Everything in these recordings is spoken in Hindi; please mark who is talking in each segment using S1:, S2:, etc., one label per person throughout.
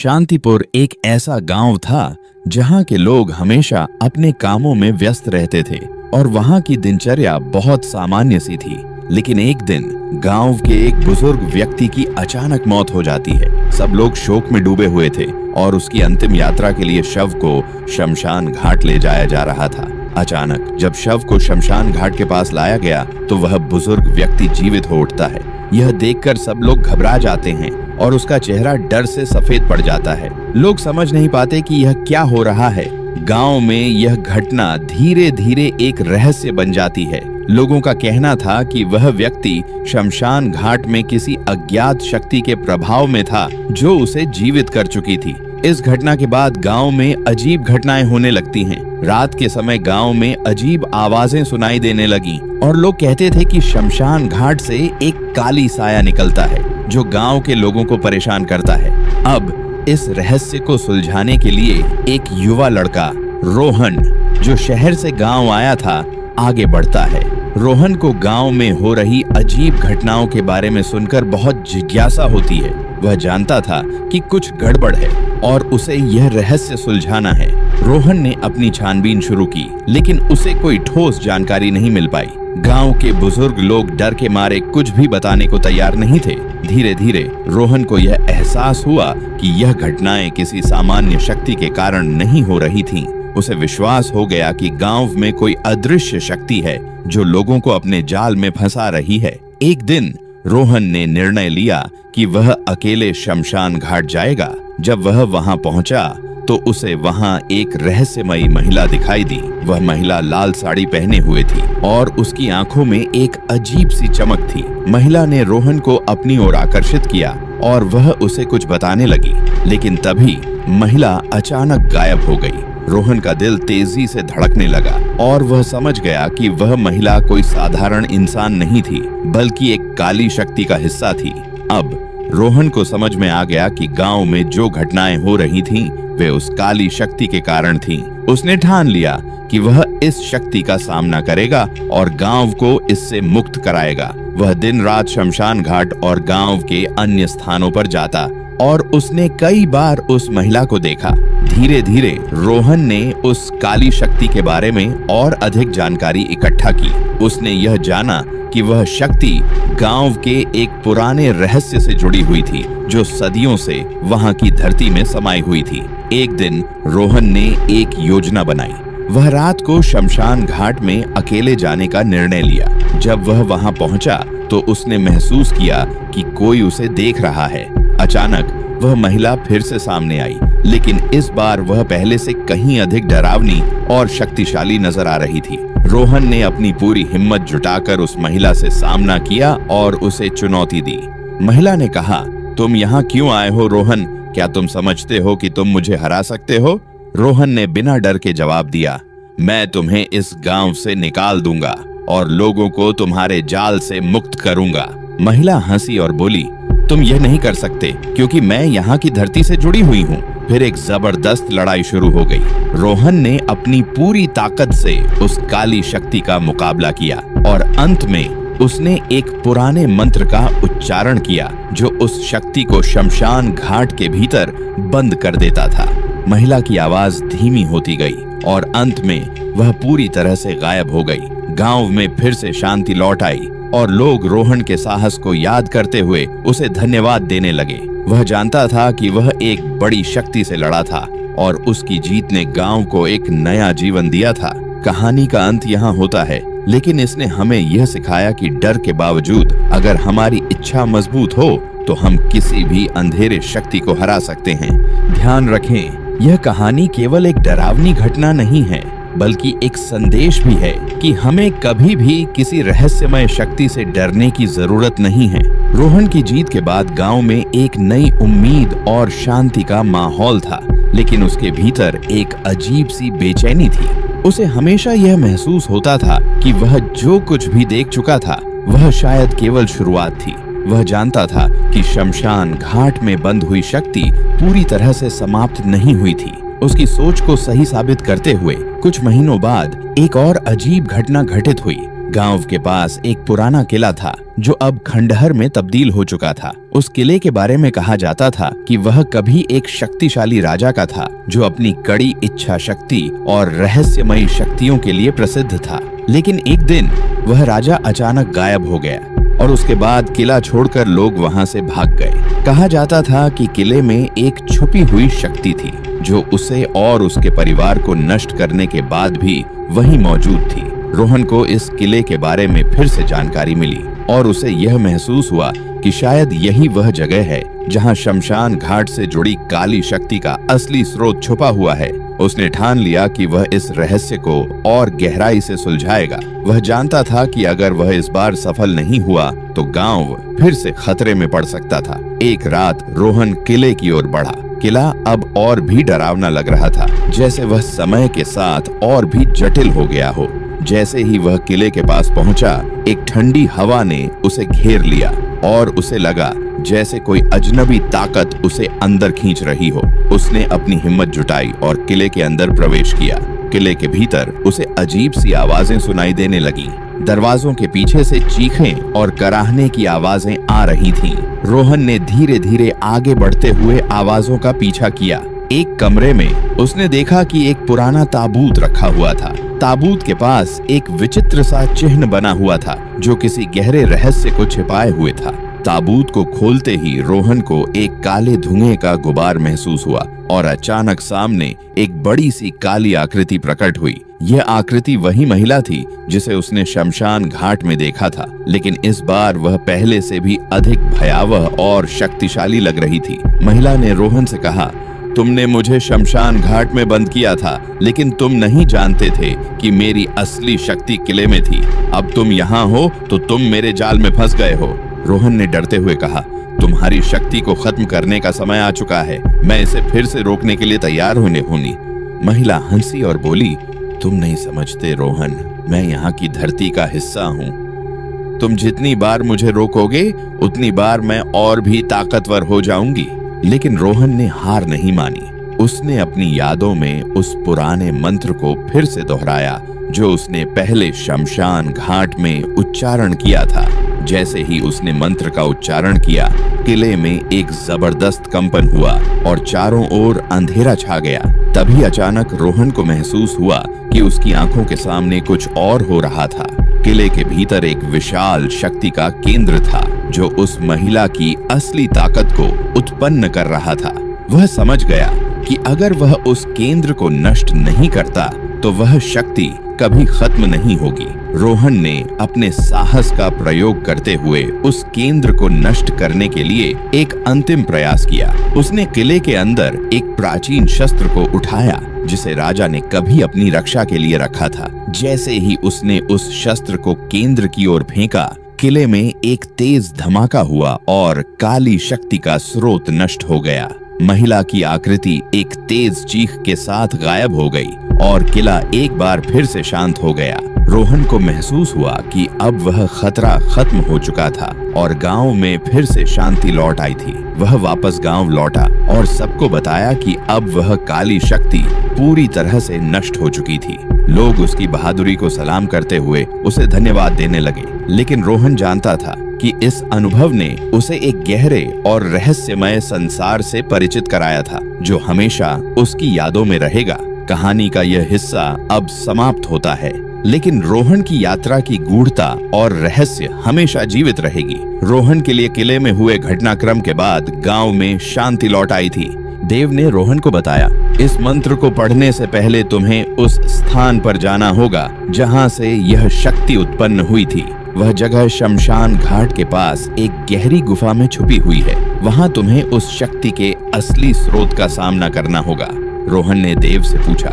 S1: शांतिपुर एक ऐसा गांव था जहां के लोग हमेशा अपने कामों में व्यस्त रहते थे और वहां की दिनचर्या बहुत सामान्य सी थी। लेकिन एक दिन गांव के एक बुजुर्ग व्यक्ति की अचानक मौत हो जाती है। सब लोग शोक में डूबे हुए थे और उसकी अंतिम यात्रा के लिए शव को शमशान घाट ले जाया जा रहा था। अचानक जब शव को शमशान घाट के पास लाया गया तो वह बुजुर्ग व्यक्ति जीवित हो उठता है। यह देखकर सब लोग घबरा जाते हैं और उसका चेहरा डर से सफेद पड़ जाता है। लोग समझ नहीं पाते कि यह क्या हो रहा है। गांव में यह घटना धीरे धीरे एक रहस्य बन जाती है। लोगों का कहना था कि वह व्यक्ति शमशान घाट में किसी अज्ञात शक्ति के प्रभाव में था जो उसे जीवित कर चुकी थी। इस घटना के बाद गांव में अजीब घटनाएं होने लगती हैं। रात के समय गांव में अजीब आवाजें सुनाई देने लगी और लोग कहते थे कि शमशान घाट से एक काली साया निकलता है जो गांव के लोगों को परेशान करता है। अब इस रहस्य को सुलझाने के लिए एक युवा लड़का रोहन, जो शहर से गांव आया था, आगे बढ़ता है। रोहन को गांव में हो रही अजीब घटनाओं के बारे में सुनकर बहुत जिज्ञासा होती है। वह जानता था कि कुछ गड़बड़ है और उसे यह रहस्य सुलझाना है। रोहन ने अपनी छानबीन शुरू की, लेकिन उसे कोई ठोस जानकारी नहीं मिल पाई। गांव के बुजुर्ग लोग डर के मारे कुछ भी बताने को तैयार नहीं थे। धीरे धीरे रोहन को यह एहसास हुआ कि यह घटनाएं किसी सामान्य शक्ति के कारण नहीं हो रही थीं। उसे विश्वास हो गया कि गांव में कोई अदृश्य शक्ति है जो लोगों को अपने जाल में फंसा रही है। एक दिन रोहन ने निर्णय लिया कि वह अकेले शमशान घाट जाएगा। जब वह वहां पहुंचा तो उसे वहां एक रहस्यमयी महिला दिखाई दी। वह महिला लाल साड़ी पहने हुए थी और उसकी आंखों में एक अजीब सी चमक थी। महिला ने रोहन को अपनी ओर आकर्षित किया और वह उसे कुछ बताने लगी, लेकिन तभी महिला अचानक गायब हो गई। रोहन का दिल तेजी से धड़कने लगा और वह समझ गया कि वह महिला कोई साधारण इंसान नहीं थी, बल्कि एक काली शक्ति का हिस्सा थी। अब रोहन को समझ में आ गया कि गांव में जो घटनाएं हो रही थीं, वे उस काली शक्ति के कारण थीं। उसने ठान लिया कि वह इस शक्ति का सामना करेगा और गांव को इससे मुक्त कराएगा। वह दिन रात शमशान घाट और गांव के अन्य स्थानों पर जाता और उसने कई बार उस महिला को देखा। धीरे धीरे रोहन ने उस काली शक्ति के बारे में और अधिक जानकारी इकट्ठा की। उसने यह जाना कि वह शक्ति गांव के एक पुराने रहस्य से जुड़ी हुई थी जो सदियों से वहां की धरती में समाई हुई थी। एक दिन रोहन ने एक योजना बनाई। वह रात को शमशान घाट में अकेले जाने का निर्णय लिया। जब वह वहां पहुंचा तो उसने महसूस किया कि कोई उसे देख रहा है। अचानक वह महिला फिर से सामने आई, लेकिन इस बार वह पहले से कहीं अधिक डरावनी और शक्तिशाली नजर आ रही थी। रोहन ने अपनी पूरी हिम्मत जुटाकर उस महिला से सामना किया और उसे चुनौती दी। महिला ने कहा, तुम यहाँ क्यों आए हो रोहन? क्या तुम समझते हो कि तुम मुझे हरा सकते हो? रोहन ने बिना डर के जवाब दिया, मैं तुम्हें इस गांव से निकाल दूंगा और लोगों को तुम्हारे जाल से मुक्त करूंगा। महिला हंसी और बोली, तुम यह नहीं कर सकते क्योंकि मैं यहाँ की धरती से जुड़ी हुई हूँ। फिर एक जबरदस्त लड़ाई शुरू हो गई। रोहन ने अपनी पूरी ताकत से उस काली शक्ति का मुकाबला किया और अंत में उसने एक पुराने मंत्र का उच्चारण किया जो उस शक्ति को शमशान घाट के भीतर बंद कर देता था। महिला की आवाज धीमी होती गई और अंत में वह पूरी तरह से गायब हो गई। गांव में फिर से शांति लौट आई और लोग रोहन के साहस को याद करते हुए उसे धन्यवाद देने लगे। वह जानता था कि वह एक बड़ी शक्ति से लड़ा था और उसकी जीत ने गांव को एक नया जीवन दिया था। कहानी का अंत यहाँ होता है, लेकिन इसने हमें यह सिखाया कि डर के बावजूद अगर हमारी इच्छा मजबूत हो तो हम किसी भी अंधेरे शक्ति को हरा सकते हैं। ध्यान रखें, यह कहानी केवल एक डरावनी घटना नहीं है, बल्कि एक संदेश भी है कि हमें कभी भी किसी रहस्यमय शक्ति से डरने की जरूरत नहीं है। रोहन की जीत के बाद गांव में एक नई उम्मीद और शांति का माहौल था, लेकिन उसके भीतर एक अजीब सी बेचैनी थी। उसे हमेशा यह महसूस होता था कि वह जो कुछ भी देख चुका था वह शायद केवल शुरुआत थी। वह जानता था कि शमशान घाट में बंद हुई शक्ति पूरी तरह से समाप्त नहीं हुई थी। उसकी सोच को सही साबित करते हुए कुछ महीनों बाद एक और अजीब घटना घटित हुई। गांव के पास एक पुराना किला था जो अब खंडहर में तब्दील हो चुका था। उस किले के बारे में कहा जाता था कि वह कभी एक शक्तिशाली राजा का था जो अपनी कड़ी इच्छा शक्ति और रहस्यमयी शक्तियों के लिए प्रसिद्ध था। लेकिन एक दिन वह राजा अचानक गायब हो गया और उसके बाद किला छोड़कर लोग वहां से भाग गए। कहा जाता था कि किले में एक छुपी हुई शक्ति थी जो उसे और उसके परिवार को नष्ट करने के बाद भी वहीं मौजूद थी। रोहन को इस किले के बारे में फिर से जानकारी मिली और उसे यह महसूस हुआ कि शायद यही वह जगह है जहां शमशान घाट से जुड़ी काली शक्ति का असली स्रोत छुपा हुआ है। उसने ठान लिया कि वह इस रहस्य को और गहराई से सुलझाएगा। वह जानता था कि अगर वह इस बार सफल नहीं हुआ तो गांव फिर से खतरे में पड़ सकता था। एक रात रोहन किले की ओर बढ़ा। किला अब और भी डरावना लग रहा था, जैसे वह समय के साथ और भी जटिल हो गया हो। जैसे ही वह किले के पास पहुंचा, एक ठंडी हवा ने उसे घेर लिया और उसे लगा जैसे कोई अजनबी ताकत उसे अंदर खींच रही हो। उसने अपनी हिम्मत जुटाई और किले के अंदर प्रवेश किया। किले के भीतर उसे अजीब सी आवाजें सुनाई देने लगीं। दरवाजों के पीछे से चीखें और कराहने की आवाजें आ रही थीं। रोहन ने धीरे धीरे आगे बढ़ते हुए आवाजों का पीछा किया। एक कमरे में उसने देखा कि एक पुराना ताबूत रखा हुआ था। ताबूत के पास एक विचित्र सा चिन्ह बना हुआ था जो किसी गहरे रहस्य को छिपाए हुए था। ताबूत को खोलते ही रोहन को एक काले धुएं का गुबार महसूस हुआ और अचानक सामने एक बड़ी सी काली आकृति प्रकट हुई। यह आकृति वही महिला थी जिसे उसने शमशान घाट में देखा था, लेकिन इस बार वह पहले से भी अधिक भयावह और शक्तिशाली लग रही थी। महिला ने रोहन से कहा, तुमने मुझे शमशान घाट में बंद किया था, लेकिन तुम नहीं जानते थे कि मेरी असली शक्ति किले में थी। अब तुम यहाँ हो तो तुम मेरे जाल में फंस गए हो। रोहन ने डरते हुए कहा, तुम्हारी शक्ति को खत्म करने का समय आ चुका है। मैं इसे फिर से रोकने के लिए तैयार होनी। महिला हंसी और बोली, तुम नहीं समझते रोहन, मैं यहाँ की धरती का हिस्सा हूँ। तुम जितनी बार मुझे रोकोगे उतनी बार मैं और भी ताकतवर हो जाऊंगी। लेकिन रोहन ने हार नहीं मानी। उसने अपनी यादों में उस पुराने मंत्र को फिर से दोहराया जो उसने पहले शमशान घाट में उच्चारण किया था। जैसे ही उसने मंत्र का उच्चारण किया, किले में एक जबरदस्त कंपन हुआ और चारों ओर अंधेरा छा गया। तभी अचानक रोहन को महसूस हुआ कि उसकी आंखों के सामने कुछ और हो रहा था। किले के भीतर एक विशाल शक्ति का केंद्र था जो उस महिला की असली ताकत को उत्पन्न कर रहा था। वह समझ गया कि अगर वह उस केंद्र को नष्ट नहीं करता तो वह शक्ति कभी खत्म नहीं होगी। रोहन ने अपने साहस का प्रयोग करते हुए उस केंद्र को नष्ट करने के लिए एक अंतिम प्रयास किया। उसने किले के अंदर एक प्राचीन शस्त्र को उठाया जिसे राजा ने कभी अपनी रक्षा के लिए रखा था। जैसे ही उसने उस शस्त्र को केंद्र की ओर फेंका, किले में एक तेज धमाका हुआ और काली शक्ति का स्रोत नष्ट हो गया। महिला की आकृति एक तेज चीख के साथ गायब हो गई और किला एक बार फिर से शांत हो गया। रोहन को महसूस हुआ कि अब वह खतरा खत्म हो चुका था और गांव में फिर से शांति लौट आई थी। वह वापस गांव लौटा और सबको बताया कि अब वह काली शक्ति पूरी तरह से नष्ट हो चुकी थी। लोग उसकी बहादुरी को सलाम करते हुए उसे धन्यवाद देने लगे। लेकिन रोहन जानता था कि इस अनुभव ने उसे एक गहरे और रहस्यमय संसार से परिचित कराया था जो हमेशा उसकी यादों में रहेगा। कहानी का यह हिस्सा अब समाप्त होता है, लेकिन रोहन की यात्रा की गूढ़ता और रहस्य हमेशा जीवित रहेगी। रोहन के लिए किले में हुए घटनाक्रम के बाद गांव में शांति लौट आई थी। देव ने रोहन को बताया, इस मंत्र को पढ़ने से पहले तुम्हें उस स्थान पर जाना होगा जहां से यह शक्ति उत्पन्न हुई थी। वह जगह शमशान घाट के पास एक गहरी गुफा में छुपी हुई है। वहां तुम्हें उस शक्ति के असली स्रोत का सामना करना होगा। रोहन ने देव से पूछा,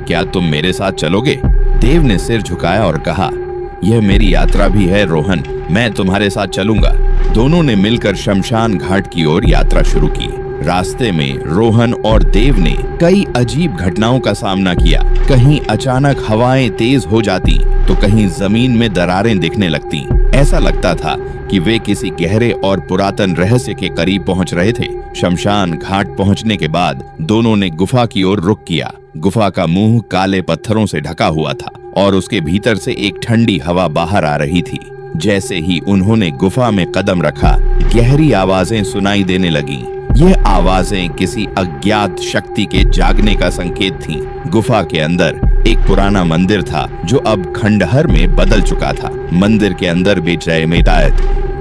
S1: क्या तुम मेरे साथ चलोगे? देव ने सिर झुकाया और कहा, यह मेरी यात्रा भी है रोहन, मैं तुम्हारे साथ चलूंगा। दोनों ने मिलकर शमशान घाट की ओर यात्रा शुरू की। रास्ते में रोहन और देव ने कई अजीब घटनाओं का सामना किया। कहीं अचानक हवाएं तेज हो जाती तो कहीं जमीन में दरारें दिखने लगती। ऐसा लगता था कि वे किसी गहरे और पुरातन रहस्य के करीब पहुंच रहे थे। शमशान घाट पहुंचने के बाद दोनों ने गुफा की ओर रुख किया। गुफा का मुंह काले पत्थरों से ढका हुआ था और उसके भीतर से एक ठंडी हवा बाहर आ रही थी। जैसे ही उन्होंने गुफा में कदम रखा, गहरी आवाजें सुनाई देने लगीं। यह आवाजें किसी अज्ञात शक्ति के जागने का संकेत थीं। गुफा के अंदर एक पुराना मंदिर था जो अब खंडहर में बदल चुका था। मंदिर के अंदर बेचैन मेटायत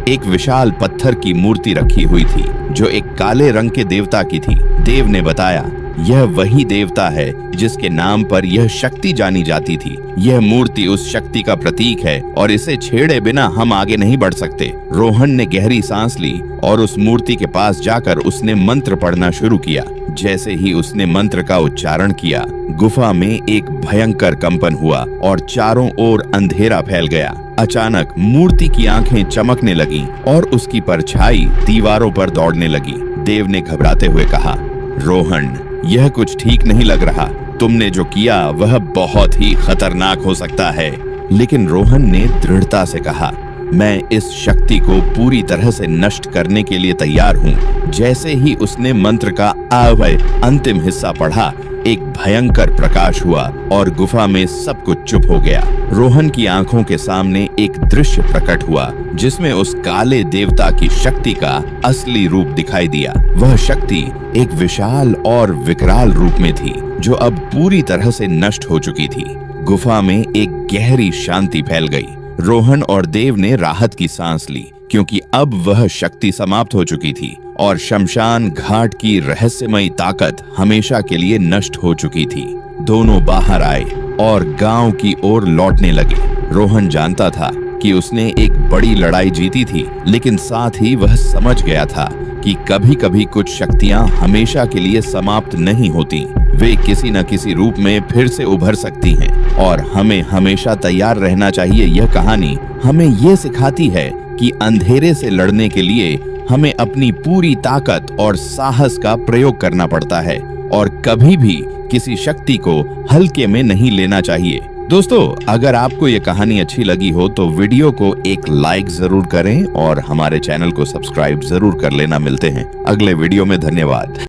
S1: एक विशाल पत्थर की मूर्ति रखी हुई थी जो एक काले रंग के देवता की थी। देव ने बताया, यह वही देवता है जिसके नाम पर यह शक्ति जानी जाती थी। यह मूर्ति उस शक्ति का प्रतीक है और इसे छेड़े बिना हम आगे नहीं बढ़ सकते। रोहन ने गहरी सांस ली और उस मूर्ति के पास जाकर उसने मंत्र पढ़ना शुरू किया। जैसे ही उसने मंत्र का उच्चारण किया, गुफा में एक भयंकर कंपन हुआ और चारों ओर अंधेरा फैल गया। अचानक मूर्ति की आंखें चमकने लगीं और उसकी परछाई दीवारों पर दौड़ने लगी। देव ने घबराते हुए कहा, रोहन, यह कुछ ठीक नहीं लग रहा। तुमने जो किया वह बहुत ही खतरनाक हो सकता है। लेकिन रोहन ने दृढ़ता से कहा, मैं इस शक्ति को पूरी तरह से नष्ट करने के लिए तैयार हूँ। जैसे ही उसने मंत्र का अवय अंतिम हिस्सा पढ़ा, एक भयंकर प्रकाश हुआ और गुफा में सब कुछ चुप हो गया। रोहन की आंखों के सामने एक दृश्य प्रकट हुआ जिसमें उस काले देवता की शक्ति का असली रूप दिखाई दिया। वह शक्ति एक विशाल और विकराल रूप में थी जो अब पूरी तरह से नष्ट हो चुकी थी। गुफा में एक गहरी शांति फैल गई। रोहन और देव ने राहत की सांस ली क्योंकि अब वह शक्ति समाप्त हो चुकी थी और शमशान घाट की रहस्यमयी ताकत हमेशा के लिए नष्ट हो चुकी थी। दोनों बाहर आए और गांव की ओर लौटने लगे। रोहन जानता था कि उसने एक बड़ी लड़ाई जीती थी, लेकिन साथ ही वह समझ गया था कि कभी-कभी कुछ शक्तियां हमेशा के लिए समाप्त नहीं होती। वे किसी न किसी रूप में फिर से उभर सकती हैं और हमें हमेशा तैयार रहना चाहिए। यह कहानी हमें ये सिखाती है कि अंधेरे से लड़ने के लिए हमें अपनी पूरी ताकत और साहस का प्रयोग करना पड़ता है और कभी भी किसी शक्ति को हल्के में नहीं लेना चाहिए। दोस्तों, अगर आपको ये कहानी अच्छी लगी हो तो वीडियो को एक लाइक जरूर करें और हमारे चैनल को सब्सक्राइब जरूर कर लेना। मिलते हैं अगले वीडियो में। धन्यवाद।